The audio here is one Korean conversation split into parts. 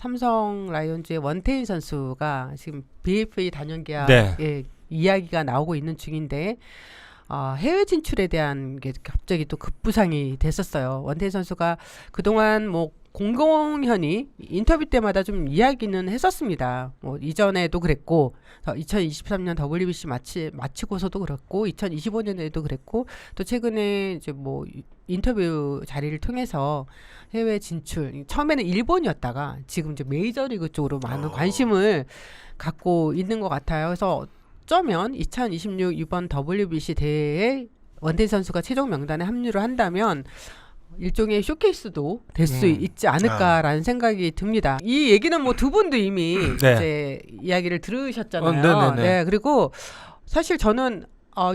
삼성 라이온즈의 원태인 선수가 지금 BFA 단연 계약 네. 이야기가 나오고 있는 중인데 해외 진출에 대한 게 갑자기 또 급부상이 됐었어요. 원태인 선수가 그동안 뭐 공공연히 인터뷰 때마다 좀 이야기는 했었습니다. 뭐 이전에도 그랬고 2023년 WBC 마치고서도 그랬고 2025년에도 그랬고 또 최근에 이제 뭐 인터뷰 자리를 통해서 해외 진출 처음에는 일본이었다가 지금 이제 메이저리그 쪽으로 많은 관심을 갖고 있는 것 같아요. 그래서 어쩌면 2026 이번 WBC 대회에 원태인 선수가 최종 명단에 합류를 한다면 일종의 쇼케이스도 될 수 있지 않을까라는 생각이 듭니다. 이 얘기는 뭐 두 분도 이미 이제 이야기를 들으셨잖아요. 네, 그리고 사실 저는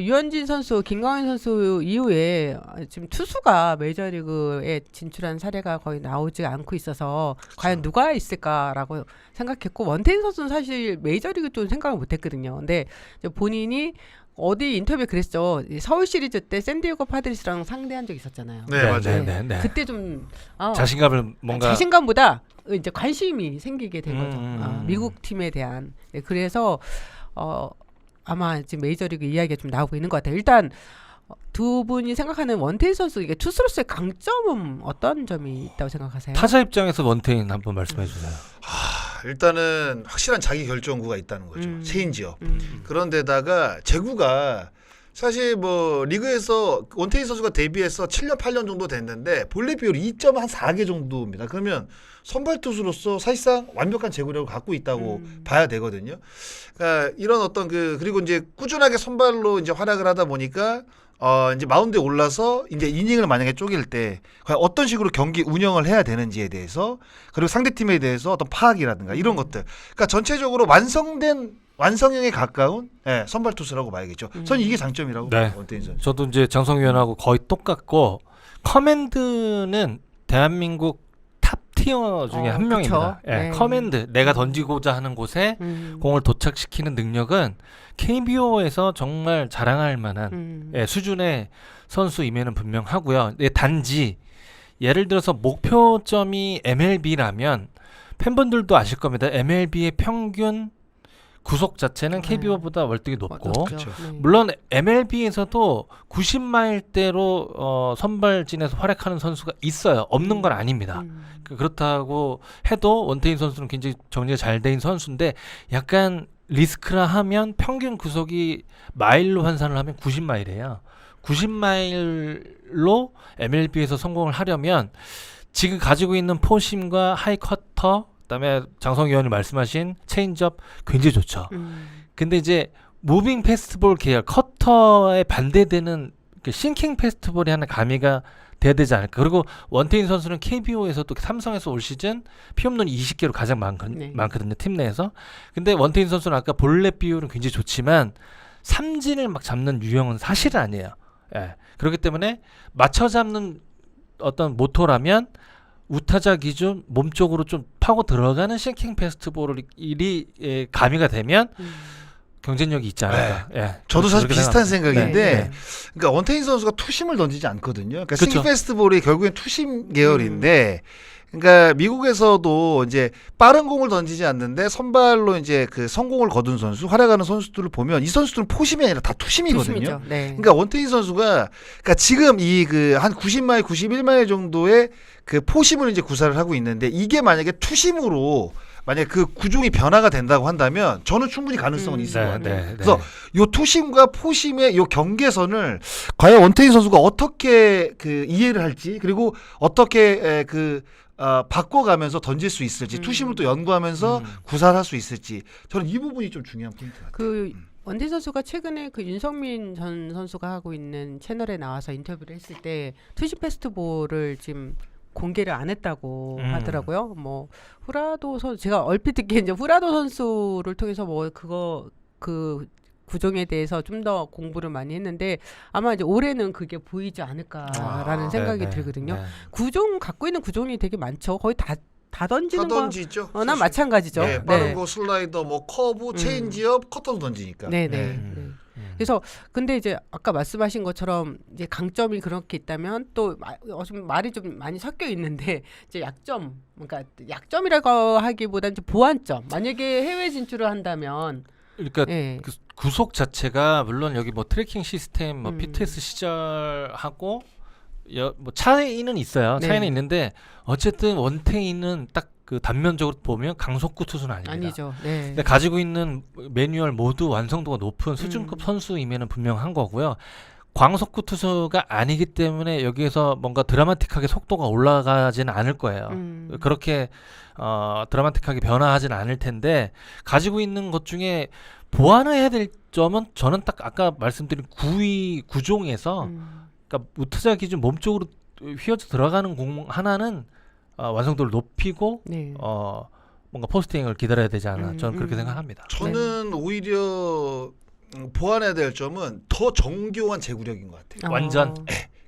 유현진 선수, 김광현 선수 이후에 지금 투수가 메이저리그에 진출한 사례가 거의 나오지 않고 있어서 과연 누가 있을까라고 생각했고 원태인 선수는 사실 메이저리그 쪽은 생각을 못했거든요. 근데 본인이 어디 인터뷰에 그랬죠. 서울 시리즈 때 샌디에고 파드리스랑 상대한 적이 있었잖아요. 네, 맞아요. 네. 그때 좀 자신감을 뭔가 자신감보다 이제 관심이 생기게 된 거죠. 미국 팀에 대한. 네, 그래서 아마 지금 메이저리그 이야기가 좀 나오고 있는 것 같아요. 일단 두 분이 생각하는 원태인 선수 이게 투수로서의 강점은 어떤 점이 있다고 생각하세요? 타자 입장에서 원태인 한번 말씀해 주세요. 일단은 확실한 자기 결정구가 있다는 거죠. 체인지업. 그런데다가 제구가 사실 뭐 리그에서 원태인 선수가 데뷔해서 7년 8년 정도 됐는데 볼넷 비율이 2.4개 정도입니다. 그러면 선발 투수로서 사실상 완벽한 제구력을 갖고 있다고 봐야 되거든요. 그러니까 이런 어떤 그리고 이제 꾸준하게 선발로 이제 활약을 하다 보니까 이제 마운드에 올라서 이제 이닝을 만약에 쪼갤 때 과연 어떤 식으로 경기 운영을 해야 되는지에 대해서 그리고 상대 팀에 대해서 어떤 파악이라든가 이런 것들. 그러니까 전체적으로 완성형에 가까운 선발 투수라고 봐야겠죠. 저는 이게 장점이라고 봐요. 원태인 선수. 저도 이제 장성 위원하고 거의 똑같고 커맨드는 대한민국 탑 티어 중에 한 명입니다. 커맨드 내가 던지고자 하는 곳에 공을 도착시키는 능력은 KBO에서 정말 자랑할 만한 수준의 선수임에는 분명하고요. 단지 예를 들어서 목표점이 MLB라면 팬분들도 아실 겁니다. MLB의 평균 구속 자체는 KBO보다 월등히 높고 물론 MLB에서도 90마일대로 선발진에서 활약하는 선수가 있어요. 없는 건 아닙니다. 그렇다고 해도 원태인 선수는 굉장히 정리가 잘 된 선수인데 약간 리스크라 하면 평균 구속이 마일로 환산을 하면 90마일이에요. 90마일로 MLB에서 성공을 하려면 지금 가지고 있는 포심과 하이 커터 그다음에 장성 의원이 말씀하신 체인지업 굉장히 좋죠. 근데 이제 무빙 패스트볼 계열 커터에 반대되는 싱킹 패스트볼이 하나 가미가 돼야 되지 않을까. 그리고 원태인 선수는 KBO에서도 삼성에서 올 시즌 피홈런이 20개로 가장 많거든요. 팀 내에서. 근데 원태인 선수는 아까 볼넷 비율은 굉장히 좋지만 삼진을 막 잡는 유형은 사실은 아니에요. 그렇기 때문에 맞춰 잡는 어떤 모토라면 우타자 기준 몸쪽으로 좀 파고 들어가는 싱킹 패스트볼이 가미가 되면 경쟁력이 있지 않을까. 저도 사실 비슷한 생각인데 그러니까 원태인 선수가 투심을 던지지 않거든요. 그러니까 싱킹 패스트볼이 결국엔 투심 계열인데 그러니까 미국에서도 이제 빠른 공을 던지지 않는데 선발로 이제 성공을 거둔 선수, 활약하는 선수들을 보면 이 선수들은 포심이 아니라 다 투심이거든요. 그러니까 원태인 선수가 그러니까 지금 이 한 90마일, 91마일 정도의 포심을 이제 구사를 하고 있는데 이게 만약에 투심으로 만약에 그 구종이 변화가 된다고 한다면 저는 충분히 가능성은 있을 것 같아요. 그래서 요 투심과 포심의 요 경계선을 과연 원태인 선수가 어떻게 이해를 할지 그리고 어떻게 바꿔가면서 던질 수 있을지 투심을 또 연구하면서 구사를 할 수 있을지 저는 이 부분이 좀 중요한 포인트 같아요. 원태인 선수가 최근에 윤석민 전 선수가 하고 있는 채널에 나와서 인터뷰를 했을 때 투심 패스트볼을 지금 공개를 안 했다고 하더라고요. 뭐 후라도 선수 제가 얼핏 듣기에 이제 후라도 선수를 통해서 뭐 그 구종에 대해서 좀 더 공부를 많이 했는데 아마 이제 올해는 그게 보이지 않을까라는 생각이 들거든요. 구종 갖고 있는 구종이 되게 많죠. 거의 다 던지는 던지죠. 난 마찬가지죠. 빠른 거 슬라이더, 뭐 커브, 체인지업, 커터도 던지니까. 그래서 근데 이제 아까 말씀하신 것처럼 이제 강점이 그렇게 있다면 또 좀 말이 좀 많이 섞여 있는데 이제 약점, 그러니까 약점이라고 하기보다는 이제 보완점. 만약에 해외 진출을 한다면, 그러니까 예. 그 구속 자체가 물론 여기 뭐 트래킹 시스템, 뭐 음. PTS 시절하고 뭐 차이는 있어요. 차이는 네. 있는데 어쨌든 원태인은 딱 그 단면적으로 보면 강속구 투수는 아닙니다. 아니죠. 네. 근데 가지고 있는 매뉴얼 모두 완성도가 높은 수준급 선수임에는 분명한 거고요. 광속구 투수가 아니기 때문에 여기에서 뭔가 드라마틱하게 속도가 올라가지는 않을 거예요. 그렇게 드라마틱하게 변화하지는 않을 텐데 가지고 있는 것 중에 보완해야 될 점은 저는 딱 아까 말씀드린 구종에서 그러니까 무투자 기준 몸쪽으로 휘어져 들어가는 공 하나는 완성도를 높이고 네. 뭔가 포스팅을 기다려야 되지 않나 저는 그렇게 생각합니다. 저는 오히려 보완해야 될 점은 더 정교한 제구력인 것 같아요. 완전.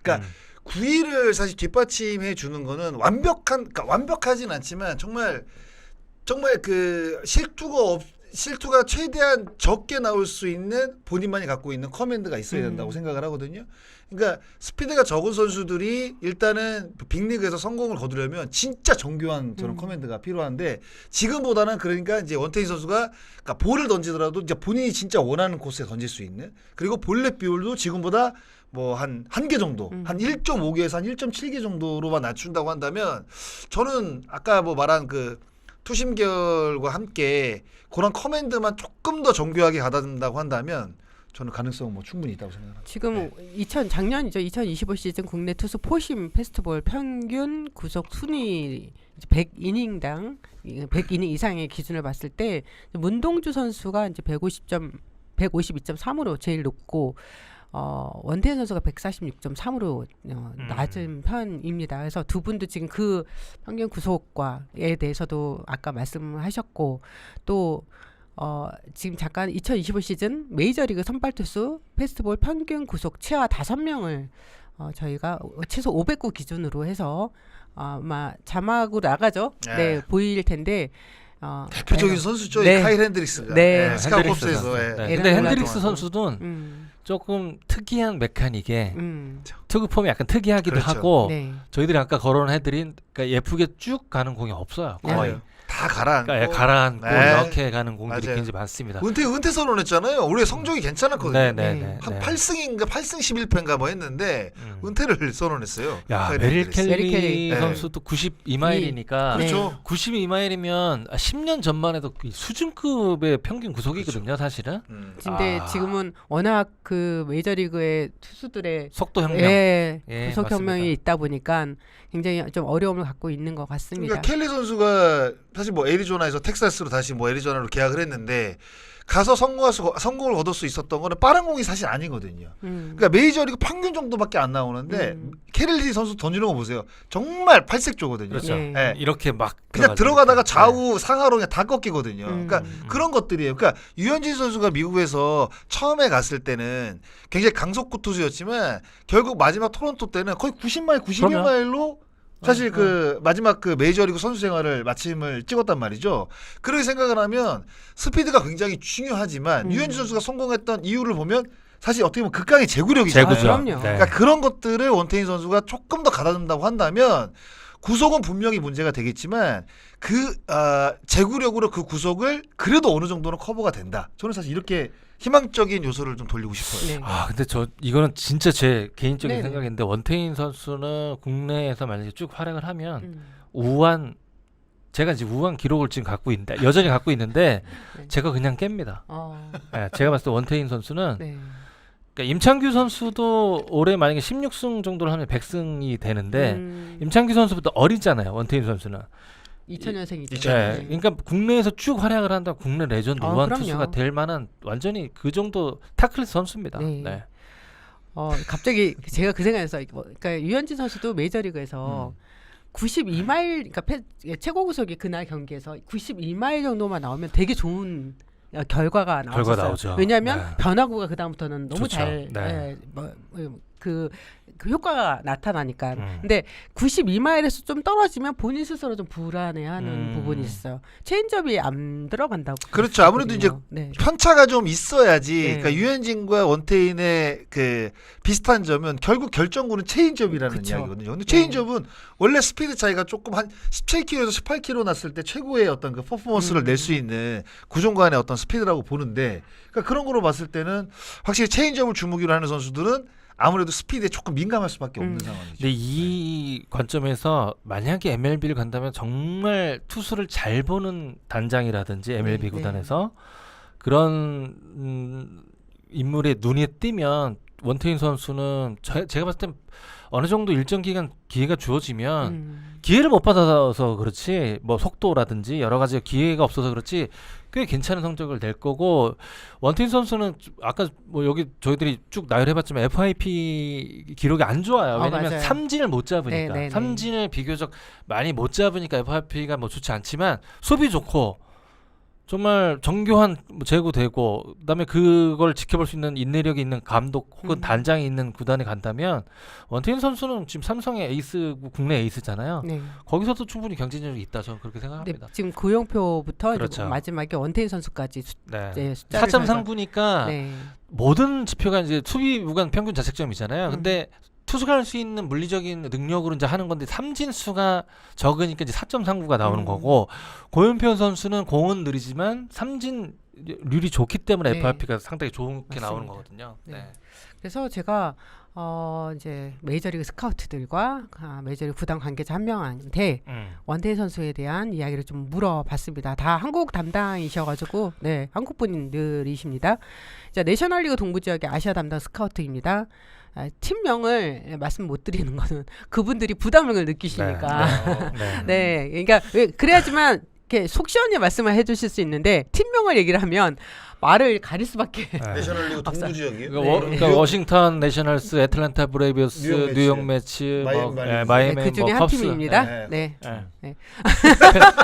그러니까 9위를 사실 뒷받침해 주는 거는 그러니까 완벽하진 않지만 정말 그 실투가 최대한 적게 나올 수 있는 본인만이 갖고 있는 커맨드가 있어야 된다고 생각을 하거든요. 그러니까 스피드가 적은 선수들이 일단은 빅리그에서 성공을 거두려면 진짜 정교한 저런 커맨드가 필요한데 지금보다는 그러니까 이제 원태인 선수가 그러니까 볼을 던지더라도 이제 본인이 진짜 원하는 코스에 던질 수 있는 그리고 볼넷 비율도 지금보다 뭐 한 개 정도 한 1.5개에서 한 1.7개 정도로만 낮춘다고 한다면 저는 아까 뭐 말한 그 투심 계열과 함께 그런 커맨드만 조금 더 정교하게 가다듬는다고 한다면 저는 가능성은 뭐 충분히 있다고 생각합니다. 지금 작년이죠. 2025 시즌 국내 투수 포심 페스티벌 평균 구속 순위 100이닝당 100이닝 이상의 기준을 봤을 때 문동주 선수가 이제 152.3으로 제일 높고 원태인 선수가 146.3으로 낮은 편입니다. 그래서 두 분도 지금 그 평균 구속과에 대해서도 아까 말씀하셨고 또 지금 잠깐 2025 시즌 메이저리그 선발 투수 페스티벌 평균 구속 최하 5명을 저희가 최소 500구 기준으로 해서 아마 자막으로 나가죠. 네, 보일 텐데 대표적인 선수죠. 네. 이 카일 핸드릭스가. 네. 스카우컵스에서. 네. 근데 핸드릭스 선수는 조금 특이한 메카닉에 투구폼이 약간 특이하기도 그렇죠. 하고 네. 저희들이 아까 거론해드린 그러니까 예쁘게 쭉 가는 공이 없어요. 거의. 다 가라앉고. 그러니까 가라앉고 네. 이렇게 가는 공들이 맞아요. 굉장히 많습니다. 은퇴 선언했잖아요. 올해 성적이 괜찮았거든요. 네. 한 8승 11패인가 뭐 했는데 은퇴를 선언했어요. 야, 카일 메릴 핸드릭스. 켈리 네. 선수도 92마일이니까 그렇죠. 92마일이면 10년 전만 해도 수준급의 평균 구속이거든요, 사실은. 근데 지금은 워낙 그 메이저리그의 투수들의 속도 혁명. 구속 맞습니다. 혁명이 있다 보니까 굉장히 좀 어려움을 갖고 있는 것 같습니다. 그러니까 켈리 선수가 사실 뭐 애리조나에서 텍사스로 다시 뭐 애리조나로 계약을 했는데 가서 성공을 거둘 수 있었던 거는 빠른 공이 사실 아니거든요. 그러니까 메이저리그 평균 정도밖에 안 나오는데 켈리 선수 던지는 거 보세요. 정말 팔색조거든요. 그렇죠. 네. 네. 이렇게 막 그냥 들어가다가 좌우 상하로 그냥 다 꺾이거든요. 음. 그러니까 그런 것들이에요. 그러니까 유현진 선수가 미국에서 처음에 갔을 때는 굉장히 강속구 투수였지만 결국 마지막 토론토 때는 거의 90마일, 91마일로 사실 그 마지막 그 메이저리그 선수 생활을 마침을 찍었단 말이죠. 그렇게 생각을 하면 스피드가 굉장히 중요하지만 유현진 선수가 성공했던 이유를 보면 사실 어떻게 보면 극강의 제구력이잖아요. 제구죠. 그럼요. 네. 그러니까 그런 것들을 원태인 선수가 조금 더 가다듬는다고 한다면 구속은 분명히 문제가 되겠지만 그 제구력으로 그 구속을 그래도 어느 정도는 커버가 된다. 저는 사실 이렇게 희망적인 요소를 좀 돌리고 싶어요. 네. 근데 이거는 진짜 제 개인적인 네네. 생각인데 원태인 선수는 국내에서 만약에 쭉 활약을 하면 우한 제가 이제 우한 기록을 지금 갖고 있는데 여전히 갖고 있는데 네. 제가 그냥 깹니다. 네, 제가 봤을 때 원태인 선수는 네. 그러니까 임창규 선수도 올해 만약에 16승 정도를 하면 100승이 되는데 임창규 선수보다 어리잖아요. 원태인 선수는. 2000년생이죠. 2000 네, 그러니까 국내에서 쭉 활약을 한다 국내 레전드 우한 그럼요. 투수가 될 만한 완전히 그 정도 타클래스 선수입니다. 네. 네. 갑자기 제가 그 생각에서 그러니까 유현진 선수도 메이저리그에서 92마일 그러니까 최고 구속이 그날 경기에서 92마일 정도만 나오면 되게 좋은 결과가 나왔어요. 나오죠. 왜냐하면 네. 변화구가 그 다음부터는 너무 좋죠. 잘 네. 그 효과가 나타나니까. 근데 92마일에서 좀 떨어지면 본인 스스로 좀 불안해하는 부분이 있어요. 체인지업이 안 들어간다고. 그렇죠. 아무래도 이제 네. 편차가 좀 있어야지. 네. 그러니까 유현진과 원태인의 그 비슷한 점은 결국 결정구는 체인지업이라는 그쵸. 이야기거든요. 근데 체인지업은 원래 스피드 차이가 조금 한 17km에서 18km 났을 때 최고의 어떤 그 퍼포먼스를 낼 수 있는 구종간의 어떤 스피드라고 보는데, 그러니까 그런 거로 봤을 때는 확실히 체인지업을 주무기로 하는 선수들은 아무래도 스피드에 조금 민감할 수밖에 없는 상황이죠. 근데 이 관점에서 만약에 MLB를 간다면 정말 투수를 잘 보는 단장이라든지 MLB 네, 구단에서 그런 인물의 눈에 띄면 원태인 선수는 제가 봤을 땐 어느 정도 일정 기간 기회가 주어지면 기회를 못 받아서 그렇지 뭐 속도라든지 여러 가지 기회가 없어서 그렇지 꽤 괜찮은 성적을 낼 거고, 원태인 선수는 아까 뭐 여기 저희들이 쭉 나열해봤지만 FIP 기록이 안 좋아요. 왜냐면 맞아요. 삼진을 못 잡으니까. 네. 삼진을 비교적 많이 못 잡으니까 FIP가 뭐 좋지 않지만 수비 좋고 정말 정교한 제구되고, 그다음에 그걸 지켜볼 수 있는 인내력이 있는 감독 혹은 단장이 있는 구단에 간다면 원태인 선수는 지금 삼성의 에이스, 국내 에이스잖아요. 네. 거기서도 충분히 경쟁력이 있다, 저는 그렇게 근데 생각합니다. 지금 구용표부터 그렇죠. 이제 마지막에 원태인 선수까지 네. 숫자를 4.39니까 네. 모든 지표가 이제 수비 무관 평균 자책점이잖아요. 근데 투수가 할 수 있는 물리적인 능력으로 이제 하는 건데 삼진 수가 적으니까 이제 4.39가 나오는 거고, 고윤표 선수는 공은 느리지만 삼진 률이 좋기 때문에 네. FRP가 상당히 좋게 맞습니다. 나오는 거거든요. 네. 네. 그래서 제가 이제 메이저리그 스카우트들과 메이저리그 구단 관계자 한 명한테 원태인 선수에 대한 이야기를 좀 물어봤습니다. 다 한국 담당이셔가지고, 네, 한국 분들이십니다. 자, 내셔널리그 동부 지역의 아시아 담당 스카우트입니다. 팀명을 말씀 못 드리는 거는 그분들이 부담을 느끼시니까. 네, 그러니까 그래야지만 이렇게 속 시원히 말씀을 해주실 수 있는데 팀명을 얘기를 하면 말을 가릴 수밖에. 내셔널리그 없어요. 동부 지역이요? 그러니까 워싱턴 내셔널스, 애틀랜타 브레이브스, 뉴욕 매치, 마이애미, 그 중에 뭐 한 컵스, 팀입니다. 네. 네. 네.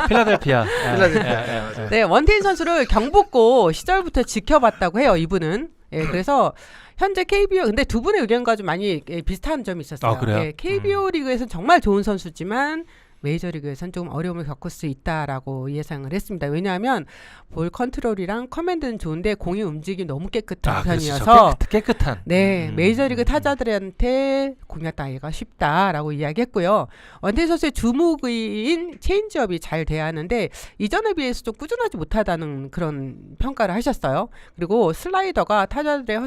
필라델피아. 필라델피아. 네, 원태인 선수를 경복고 시절부터 지켜봤다고 해요. 이분은. 예, 그래서 현재 KBO, 근데 두 분의 의견과 좀 많이 비슷한 점이 있었어요. 아, 그래요? 예, KBO 리그에서는 정말 좋은 선수지만 메이저리그에서는 조금 어려움을 겪을 수 있다라고 예상을 했습니다. 왜냐하면 볼 컨트롤이랑 커맨드는 좋은데 공이 움직임이 너무 깨끗한 편이어서 깨끗한. 네, 메이저리그 타자들한테 공략 따기가 쉽다라고 이야기했고요. 원태인 선수의 주무기인 체인지업이 잘 돼야 하는데 이전에 비해서 좀 꾸준하지 못하다는 그런 평가를 하셨어요. 그리고 슬라이더가 타자들의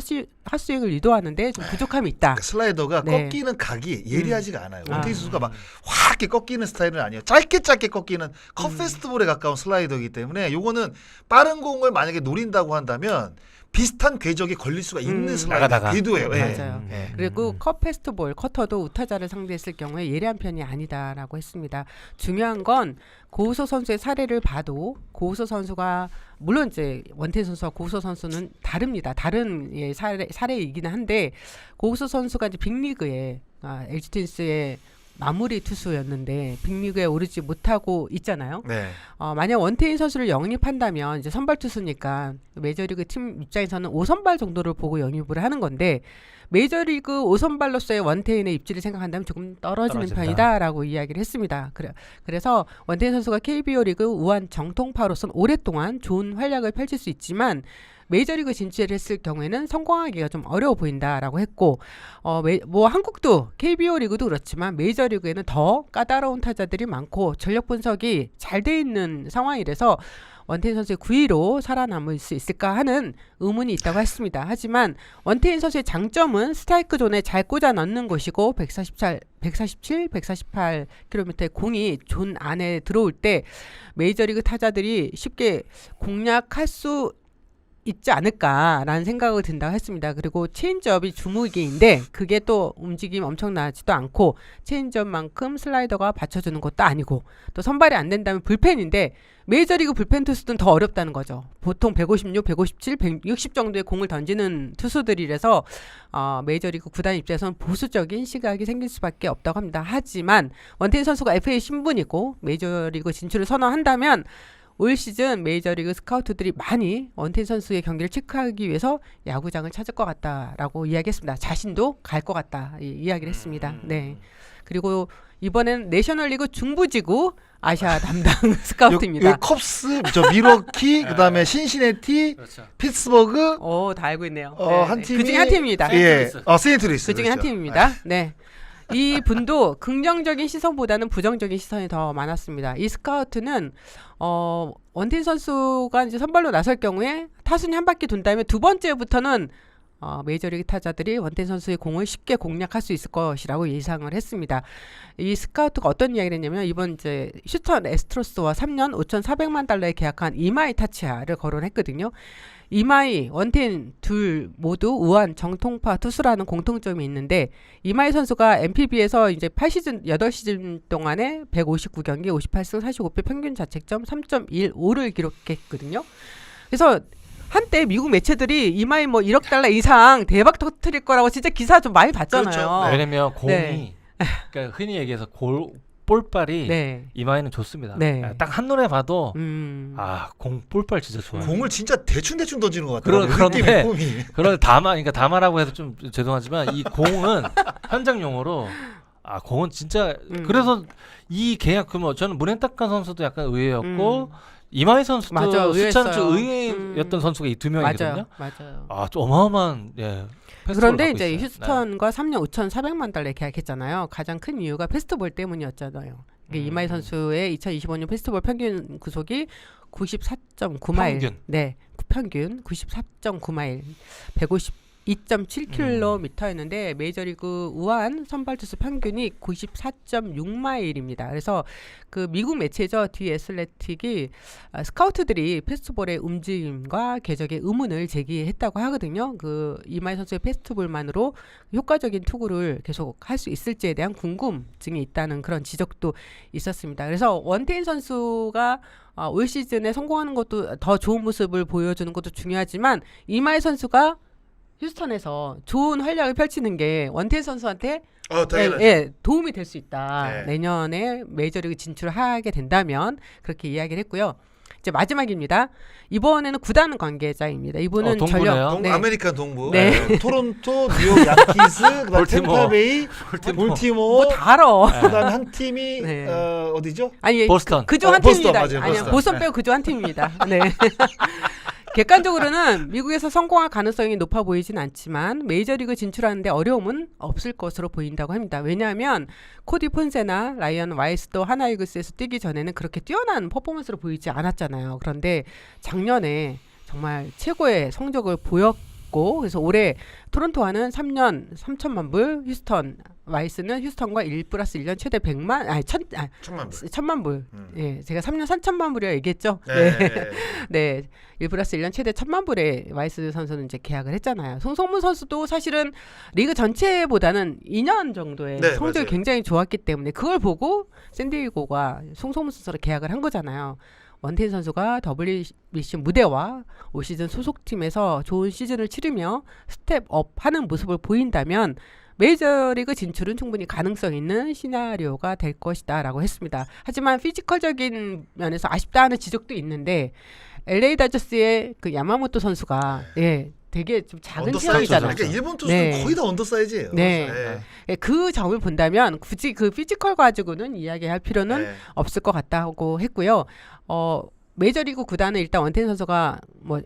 헛스윙을 유도하는데 좀 부족함이 있다. 그러니까 슬라이더가 네. 꺾이는 각이 예리하지가 않아요. 원태인 선수가 막 확 이렇게 꺾이는 스타일은 아니에요. 짧게 꺾이는 컷 페스트볼에 가까운 슬라이더이기 때문에 요거는 빠른 공을 만약에 노린다고 한다면 비슷한 궤적에 걸릴 수가 있는 슬라이더 궤도예요. 맞아요. 그리고 컷 페스트볼, 커터도 우타자를 상대했을 경우에 예리한 편이 아니다라고 했습니다. 중요한 건 고우소 선수의 사례를 봐도 고우소 선수가 물론 이제 원태인 선수와 고우소 선수는 다릅니다. 다른 사례이기는 한데 고우소 선수가 이제 빅리그에 LG 트윈스의 마무리 투수였는데 빅리그에 오르지 못하고 있잖아요. 네. 만약 원태인 선수를 영입한다면 이제 선발 투수니까 메이저리그 팀 입장에서는 5선발 정도를 보고 영입을 하는 건데 메이저리그 5선발로서의 원태인의 입지를 생각한다면 조금 떨어지는 편이다라고 이야기를 했습니다. 그래서 원태인 선수가 KBO 리그 우한 정통파로서는 오랫동안 좋은 활약을 펼칠 수 있지만 메이저리그 진출을 했을 경우에는 성공하기가 좀 어려워 보인다라고 했고, 뭐 한국도 KBO 리그도 그렇지만 메이저리그에는 더 까다로운 타자들이 많고 전력 분석이 잘 돼 있는 상황이라서 원태인 선수의 9위로 살아남을 수 있을까 하는 의문이 있다고 했습니다. 하지만 원태인 선수의 장점은 스트라이크 존에 잘 꽂아 넣는 것이고 147, 148km의 공이 존 안에 들어올 때 메이저리그 타자들이 쉽게 공략할 수 있지 않을까라는 생각이 든다고 했습니다. 그리고 체인지업이 주무기인데 그게 또 움직임 엄청나지도 않고 체인지업만큼 슬라이더가 받쳐주는 것도 아니고 또 선발이 안 된다면 불펜인데 메이저리그 불펜 투수들은 더 어렵다는 거죠. 보통 156, 157, 160 정도의 공을 던지는 투수들이라서 메이저리그 구단 입장에서는 보수적인 시각이 생길 수밖에 없다고 합니다. 하지만 원태인 선수가 FA 신분이고 메이저리그 진출을 선언한다면 올 시즌 메이저리그 스카우트들이 많이 원태인 선수의 경기를 체크하기 위해서 야구장을 찾을 것 같다라고 이야기했습니다. 자신도 갈 것 같다 이야기를 했습니다. 네. 그리고 이번엔 내셔널리그 중부지구 아시아 담당 스카우트입니다. 컵스, 미러키, 그다음에 신시내티, 그렇죠. 피츠버그, 다 알고 있네요. 한 팀이 그중에 한 팀입니다. 예, 세인트루이스. 그중에 한 팀입니다. 네. 이 분도 긍정적인 시선보다는 부정적인 시선이 더 많았습니다. 이 스카우트는 원태인 선수가 이제 선발로 나설 경우에 타순이 한 바퀴 돈다면 두 번째부터는 메이저리그 타자들이 원태인 선수의 공을 쉽게 공략할 수 있을 것이라고 예상을 했습니다. 이 스카우트가 어떤 이야기를 했냐면 이번 이제 휴스턴 애스트로스와 3년 5,400만 달러에 계약한 이마이 타치야를 거론했거든요. 이마이, 원태인 둘 모두 우한 정통파 투수라는 공통점이 있는데 이마이 선수가 NPB에서 이제 8시즌 동안에 159경기 58승 45패 평균 자책점 3.15를 기록했거든요. 그래서 한때 미국 매체들이 이마이 뭐 1억 달러 이상 대박 터뜨릴 거라고 진짜 기사 좀 많이 봤잖아요. 그렇죠. 왜냐면 공이 네. 그러니까 흔히 얘기해서 볼빨이 네. 이마에는 좋습니다. 네. 딱 한눈에 봐도 공 볼빨 진짜 좋아요. 공을 진짜 대충 던지는 것 같아요. 그런데 폼이. 그런데 그러니까 다마라고 해서 좀 죄송하지만 이 공은 현장용어로 공은 진짜 그래서 이 계약 그러면 저는 문현탁관 선수도 약간 의외였고 이마희 선수도 맞아, 수찬주 의외였어요. 의외였던 선수가 이 두 명이거든요. 맞아요. 좀 어마어마한 그런데 이제 휴스턴과 3년 5,400만 달러에 계약했잖아요. 가장 큰 이유가 페스트볼 때문이었잖아요. 이마희 선수의 2025년 페스트볼 평균 구속이 94.9마일. 평균. 네, 평균 94.9마일. 152.7km였는데 메이저리그 우한 선발 투수 평균이 94.6마일입니다. 그래서 그 미국 매체죠. 디 애슬레틱이 스카우트들이 페스트볼의 움직임과 궤적에 의문을 제기했다고 하거든요. 그 이마이 선수의 페스트볼만으로 효과적인 투구를 계속 할 수 있을지에 대한 궁금증이 있다는 그런 지적도 있었습니다. 그래서 원태인 선수가 올 시즌에 성공하는 것도 더 좋은 모습을 보여주는 것도 중요하지만 이마이 선수가 휴스턴에서 좋은 활약을 펼치는 게 원태인 선수한테 도움이 될 수 있다. 네. 내년에 메이저리그 진출을 하게 된다면 그렇게 이야기를 했고요. 이제 마지막입니다. 이번에는 구단 관계자입니다. 이분은 동부네요. 아메리칸 동부. 네. 토론토, 뉴욕 양키스, 그다음 템파베이, 볼티모어, 다 알아. 그다음 한 팀이 네. 어디죠? 아니 보스턴. 그중 한 보스턴, 팀입니다. 맞아요, 아니요, 보스턴. 보스턴 빼고 그중 한 팀입니다. 네. 객관적으로는 미국에서 성공할 가능성이 높아 보이진 않지만 메이저리그 진출하는데 어려움은 없을 것으로 보인다고 합니다. 왜냐하면 코디 폰세나 라이언 와이스도 하나이글스에서 뛰기 전에는 그렇게 뛰어난 퍼포먼스를 보이지 않았잖아요. 그런데 작년에 정말 최고의 성적을 보였고 그래서 올해 토론토와는 3년 3천만 불, 휴스턴 와이스는 휴스턴과 1+1년 최대 1,000만 불. 예, 제가 3년 3천만 불이라 얘기했죠. 네, 1+1년 최대 1,000만 불에 와이스 선수는 이제 계약을 했잖아요. 송성문 선수도 사실은 리그 전체보다는 2년 정도의 성적이 맞아요. 굉장히 좋았기 때문에 그걸 보고 샌디에이고가 송성문 선수를 계약을 한 거잖아요. 원태인 선수가 WBC 무대와 올 시즌 소속팀에서 좋은 시즌을 치르며 스텝업하는 모습을 보인다면 메이저리그 진출은 충분히 가능성 있는 시나리오가 될 것이다 라고 했습니다. 하지만 피지컬적인 면에서 아쉽다 하는 지적도 있는데 LA 다저스의 그 야마모토 선수가 되게 좀 작은 체형이잖아요. 그러니까 일본 투수는 거의 다 언더사이즈예요. 그 점을 본다면 굳이 그 피지컬 가지고는 이야기할 필요는 없을 것 같다고 했고요. 메이저리그 구단은 일단 원태인 선수가 뭐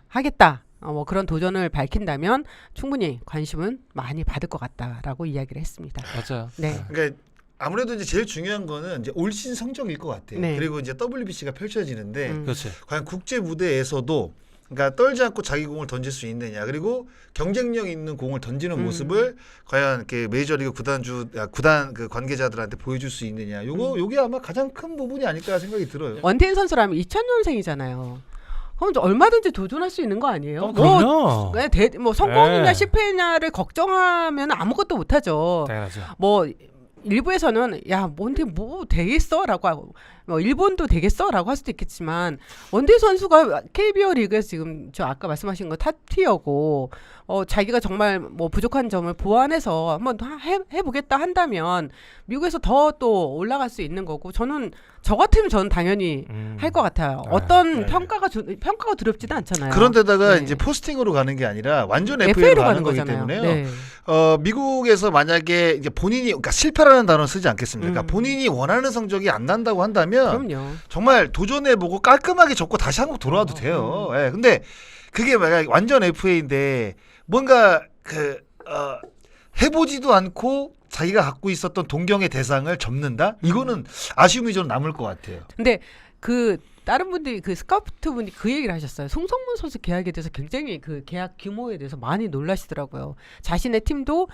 하겠다. 뭐 그런 도전을 밝힌다면 충분히 관심은 많이 받을 것 같다라고 이야기를 했습니다. 맞아요. 네. 그러니까 아무래도 이제 제일 중요한 거는 이제 올 시즌 성적일 것 같아요. 네. 그리고 이제 WBC가 펼쳐지는데 그렇지. 과연 국제 무대에서도 그러니까 떨지 않고 자기 공을 던질 수 있느냐, 그리고 경쟁력 있는 공을 던지는 모습을 과연 이렇게 메이저리그 구단 그 관계자들한테 보여줄 수 있느냐, 요게 아마 가장 큰 부분이 아닐까 생각이 들어요. 원태인 선수라면 2000년생이잖아요. 그럼 얼마든지 도전할 수 있는 거 아니에요? 그럼요. 뭐 성공이냐 실패냐를 걱정하면 아무것도 못하죠. 당연하죠. 뭐 일부에서는 야 뭔데 뭐 되겠어라고 하고 뭐 일본도 되겠어라고 할 수도 있겠지만 원태인 선수가 KBO 리그에서 지금 저 아까 말씀하신 거 탑티어고 자기가 정말 뭐 부족한 점을 보완해서 한번 해보겠다 한다면 미국에서 더 또 올라갈 수 있는 거고 저는 저 같으면 저는 당연히 할 것 같아요. 어떤 네. 평가가 두렵지는 않잖아요. 그런데다가 네. 이제 포스팅으로 가는 게 아니라 완전 FA로 FA로 가는 가는 거기 거잖아요. 때문에요. 네. 미국에서 만약에 이제 본인이 그러니까 실패라는 단어를 쓰지 않겠습니까? 음. 본인이 원하는 성적이 안 난다고 한다면 그럼요. 정말 도전해보고 깔끔하게 접고 다시 한국 돌아와도 돼요. 예, 근데 그게 만약 완전 FA인데 뭔가 해보지도 않고 자기가 갖고 있었던 동경의 대상을 접는다? 이거는 아쉬움이 좀 남을 것 같아요. 근데 그 다른 분들이 그 스카우트 분이 그 얘기를 하셨어요. 송성문 선수 계약에 대해서 굉장히 그 계약 규모에 대해서 많이 놀라시더라고요. 자신의 팀도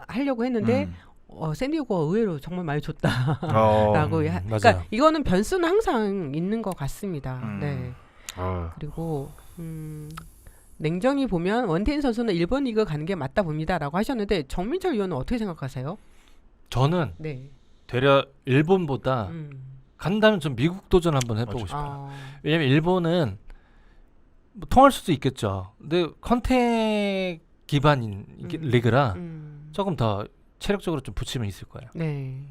하려고 했는데 샌디에고가 의외로 정말 많이 줬다라고. 그러니까 맞아요. 이거는 변수는 항상 있는 것 같습니다. 네. 아. 그리고 냉정히 보면 원태인 선수는 일본 리그 가는 게 맞다 봅니다라고 하셨는데 정민철 의원은 어떻게 생각하세요? 저는 네. 되려 일본보다 간다면 좀 미국 도전 한번 해보고 싶어요. 왜냐면 일본은 뭐 통할 수도 있겠죠. 근데 컨택 기반인 리그라 조금 더 체력적으로 좀 붙임은 있을 거예요. 네.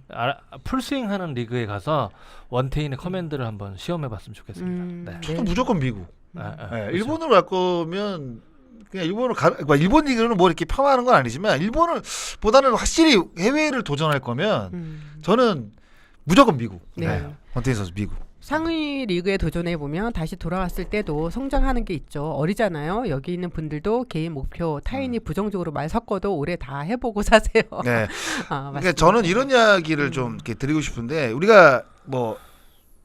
풀스윙하는 리그에 가서 원태인의 커맨드를 한번 시험해봤으면 좋겠습니다. 네. 저도 무조건 미국. 그렇죠. 일본으로 갈 거면 그냥 일본으로 일본 리그는 뭐 이렇게 폄하하는 건 아니지만 일본을 보다는 확실히 해외를 도전할 거면 저는 무조건 미국. 네. 원태인 선수 미국. 상위 리그에 도전해 보면 다시 돌아왔을 때도 성장하는 게 있죠. 어리잖아요. 여기 있는 분들도 개인 목표 타인이 부정적으로 말 섞어도 올해 다 해보고 사세요. 네. 아, 그러니까 저는 이런 이야기를 좀 이렇게 드리고 싶은데 우리가 뭐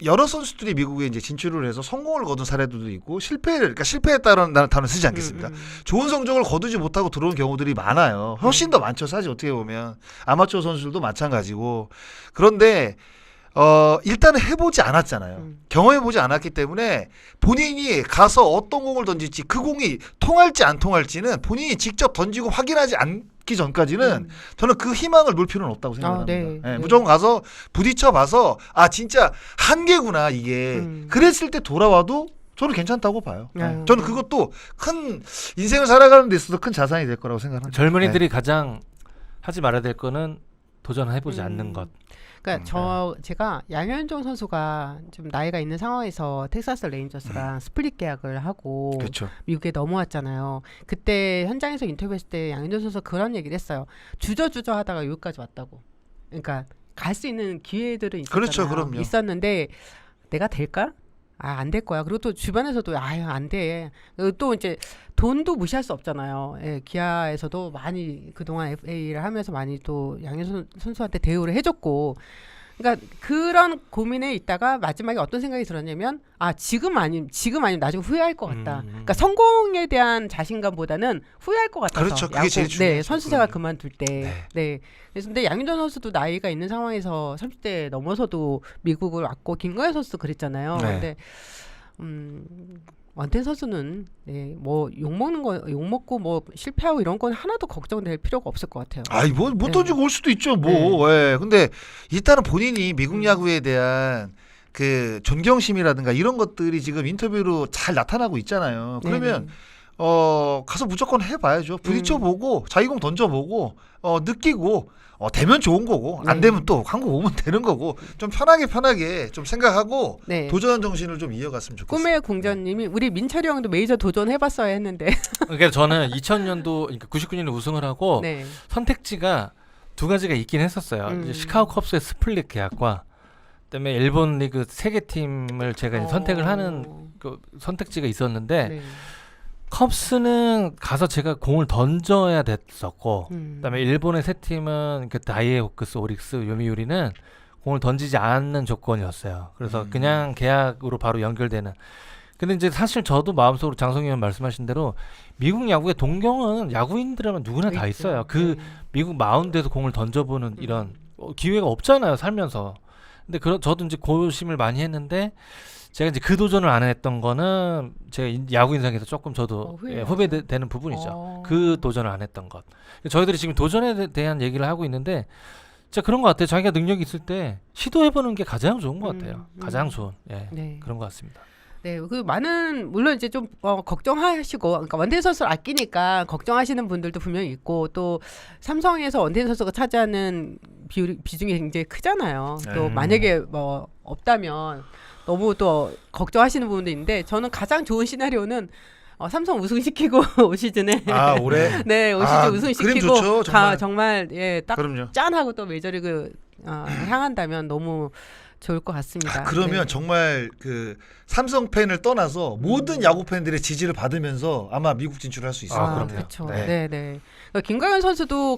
여러 선수들이 미국에 이제 진출을 해서 성공을 거둔 사례들도 있고 그러니까 실패했다는 단어를 쓰지 않겠습니까? 좋은 성적을 거두지 못하고 들어온 경우들이 많아요. 훨씬 더 많죠. 사실 어떻게 보면 아마추어 선수들도 마찬가지고. 그런데 일단은 해보지 않았잖아요. 경험해보지 않았기 때문에 본인이 가서 어떤 공을 던질지 그 공이 통할지 안 통할지는 본인이 직접 던지고 확인하지 않기 전까지는 저는 그 희망을 놓을 필요는 없다고 생각합니다. 네. 네, 무조건 가서 부딪혀 봐서 진짜 한계구나 이게. 그랬을 때 돌아와도 저는 괜찮다고 봐요. 저는 그것도 큰 인생을 살아가는 데 있어서 큰 자산이 될 거라고 생각합니다. 젊은이들이 가장 하지 말아야 될 거는 도전해보지 않는 것. 그러니까 제가 양현종 선수가 좀 나이가 있는 상황에서 텍사스 레인저스랑 스플릿 계약을 하고 그렇죠. 미국에 넘어왔잖아요. 그때 현장에서 인터뷰했을 때 양현종 선수가 그런 얘기를 했어요. 주저 하다가 여기까지 왔다고. 그러니까 갈 수 있는 기회들은 있었잖아요. 그렇죠, 그럼요. 있었는데 내가 될까? 안 될 거야. 그리고 또 주변에서도 안 돼. 또 이제 돈도 무시할 수 없잖아요. 예, 기아에서도 많이 그동안 FA를 하면서 많이 또 양현종 선수한테 대우를 해줬고, 그러니까 그런 고민에 있다가 마지막에 어떤 생각이 들었냐면 지금 아니면 나중에 후회할 것 같다. 그러니까 성공에 대한 자신감보다는 후회할 것 같아서. 그렇죠. 그게 제일 중요하죠. 네, 선수생활 그만둘 때. 네. 네. 그래서 근데 양현종 선수도 나이가 있는 상황에서 30대 넘어서도 미국을 왔고 김광현 선수도 그랬잖아요. 네. 근데 원태인 선수는 뭐 욕먹고 뭐 실패하고 이런 건 하나도 걱정될 필요가 없을 것 같아요. 못 던지고 올 수도 있죠. 뭐. 예. 근데 일단은 본인이 미국 야구에 대한 그 존경심이라든가 이런 것들이 지금 인터뷰로 잘 나타나고 있잖아요. 그러면 가서 무조건 해봐야죠. 부딪혀보고 자기 공 던져보고 느끼고 되면 좋은 거고 안 되면 또 한국 오면 되는 거고 좀 편하게 좀 생각하고 도전 정신을 좀 이어갔으면 좋겠어요. 꿈의 궁전님이 우리 민철이 형도 메이저 도전해봤어야 했는데. 그러니까 저는 2000년도 그러니까 99년에 우승을 하고 선택지가 두 가지가 있긴 했었어요. 이제 시카고 컵스의 스플릿 계약과 그다음에 일본 리그 3개 팀을 제가 이제 선택을 하는 그 선택지가 있었는데 컵스는 가서 제가 공을 던져야 됐었고 그다음에 일본의 3팀은 그 다이에호크스, 오릭스, 요미우리는 공을 던지지 않는 조건이었어요. 그래서 그냥 계약으로 바로 연결되는. 근데 이제 사실 저도 마음속으로 장성희 의원 말씀하신 대로 미국 야구의 동경은 야구인들하면 누구나 다 있어요. 그 미국 마운드에서 공을 던져보는 이런 기회가 없잖아요, 살면서. 근데 저도 이제 고심을 많이 했는데 제가 이제 그 도전을 안 했던 거는 제가 야구 인상에서 조금 저도 후회되는 부분이죠. 그 도전을 안 했던 것. 저희들이 지금 도전에 대한 얘기를 하고 있는데 진짜 그런 것 같아요. 자기가 능력이 있을 때 시도해보는 게 가장 좋은 것 같아요. 가장 좋은 네. 그런 것 같습니다. 네, 그 많은 물론 이제 좀 걱정하시고, 그러니까 원태인 선수를 아끼니까 걱정하시는 분들도 분명히 있고, 또 삼성에서 원태인 선수가 차지하는 비중이 굉장히 크잖아요. 또 만약에 뭐 없다면 너무 또 걱정하시는 부분도 있는데, 저는 가장 좋은 시나리오는 삼성 우승시키고 올 시즌에 올해 네, 올 시즌 우승시키고 그림 좋죠, 정말. 정말 예, 딱 그럼요. 짠하고 또 메이저리그 향한다면 너무 좋을 것 같습니다. 그러면 네. 정말 그 삼성 팬을 떠나서 모든 야구 팬들의 지지를 받으면서 아마 미국 진출할 수 있을 것 같아요. 그렇죠. 네. 네, 네. 김광현 선수도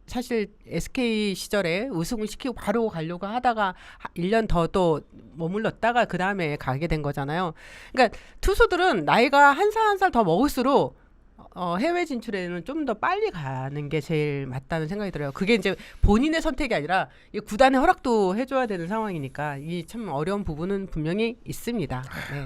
사실 SK 시절에 우승을 시키고 바로 가려고 하다가 1년 더 또 머물렀다가 그 다음에 가게 된 거잖아요. 그러니까 투수들은 나이가 한 살 한 살 더 먹을수록 해외 진출에는 좀 더 빨리 가는 게 제일 맞다는 생각이 들어요. 그게 이제 본인의 선택이 아니라 이 구단의 허락도 해줘야 되는 상황이니까 이 참 어려운 부분은 분명히 있습니다. 네.